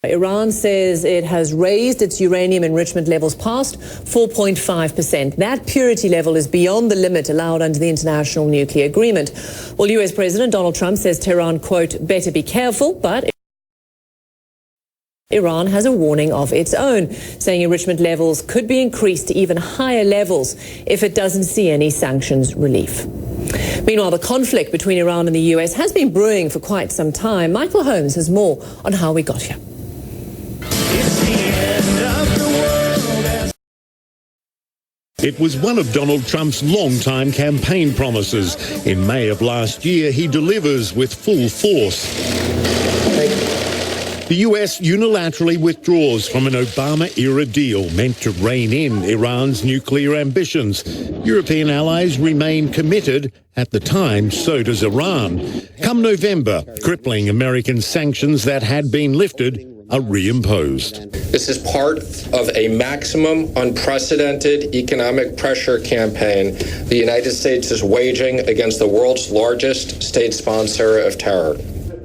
Iran says it has raised its uranium enrichment levels past 4.5%. That purity level is beyond the limit allowed under the International Nuclear Agreement. Well, U.S. President Donald Trump says Tehran, quote, better be careful, but Iran has a warning of its own, saying enrichment levels could be increased to even higher levels if it doesn't see any sanctions relief. Meanwhile, the conflict between Iran and the U.S. has been brewing for quite some time. Michael Holmes has more on how we got here. It was one of Donald Trump's long-time campaign promises. In May of last year, he delivers with full force. The U.S. unilaterally withdraws from an Obama-era deal meant to rein in Iran's nuclear ambitions. European allies remain committed. At the time, so does Iran. Come November, crippling American sanctions that had been lifted are reimposed. This is part of a maximum unprecedented economic pressure campaign the United States is waging against the world's largest state sponsor of terror.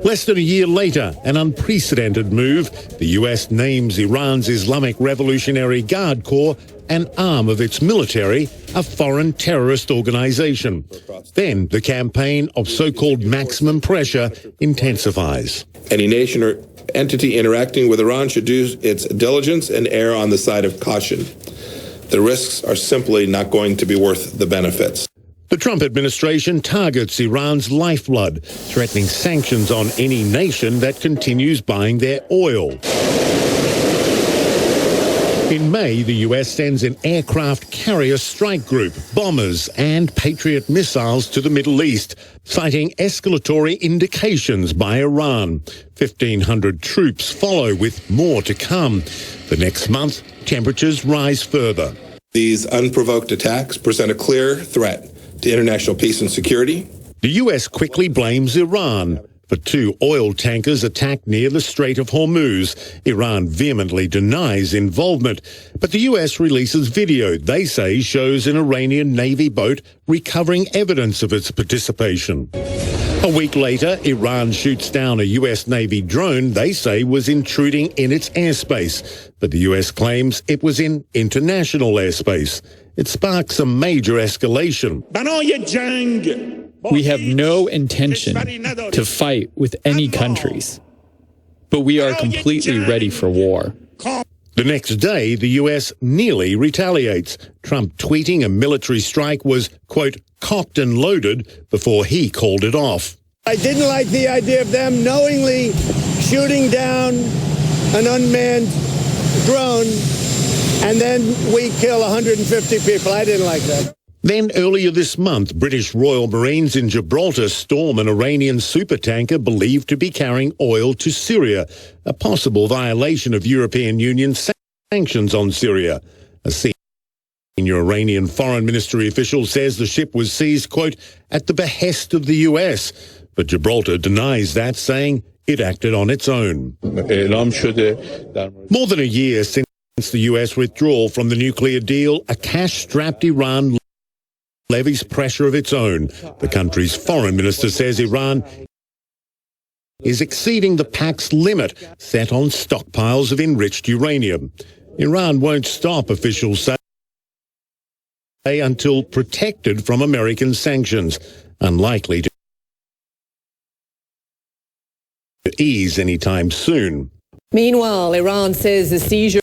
Less than a year later, an unprecedented move. The U.S. names Iran's Islamic Revolutionary Guard Corps, an arm of its military, a foreign terrorist organization. Then the campaign of so-called maximum pressure intensifies. Any nation or entity interacting with Iran should do its diligence and err on the side of caution. The risks are simply not going to be worth the benefits. The Trump administration targets Iran's lifeblood, threatening sanctions on any nation that continues buying their oil. In May, the U.S. sends an aircraft carrier strike group, bombers and Patriot missiles to the Middle East, citing escalatory indications by Iran. 1,500 troops follow, with more to come. The next month, temperatures rise further. These unprovoked attacks present a clear threat to international peace and security. The U.S. quickly blames Iran for 2 oil tankers attacked near the Strait of Hormuz. Iran vehemently denies involvement, but the U.S. releases video they say shows an Iranian Navy boat recovering evidence of its participation. A week later, Iran shoots down a U.S. Navy drone they say was intruding in its airspace, but the U.S. claims it was in international airspace. It sparks a major escalation. We have no intention to fight with any countries, but we are completely ready for war. The next day, the U.S. nearly retaliates, Trump tweeting a military strike was, quote, cocked and loaded before he called it off. I didn't like the idea of them knowingly shooting down an unmanned drone, and then we kill 150 people. I didn't like that. Then earlier this month, British Royal Marines in Gibraltar storm an Iranian supertanker believed to be carrying oil to Syria, a possible violation of European Union sanctions on Syria. A senior Iranian foreign ministry official says the ship was seized, quote, at the behest of the U.S., but Gibraltar denies that, saying it acted on its own. More than a year since the U.S. withdrawal from the nuclear deal, a cash-strapped Iran levies pressure of its own. The country's foreign minister says Iran is exceeding the pact's limit set on stockpiles of enriched uranium. Iran won't stop, officials say, until protected from American sanctions, unlikely to ease anytime soon. Meanwhile, Iran says the seizure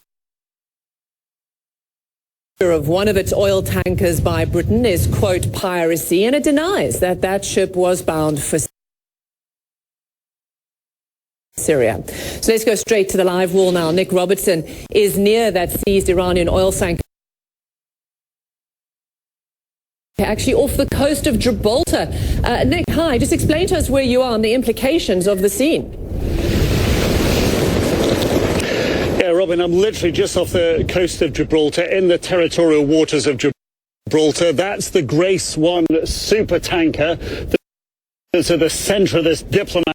of one of its oil tankers by Britain is, quote, piracy, and it denies that that ship was bound for Syria. So let's go straight to the live wall now. Nick Robertson is near that seized Iranian oil tanker, actually off the coast of Gibraltar. Nick, hi, just explain to us where you are and the implications of the scene. Yeah, Robin, I'm literally just off the coast of Gibraltar in the territorial waters of Gibraltar. That's the Grace 1 super tanker that's at the center of this diplomatic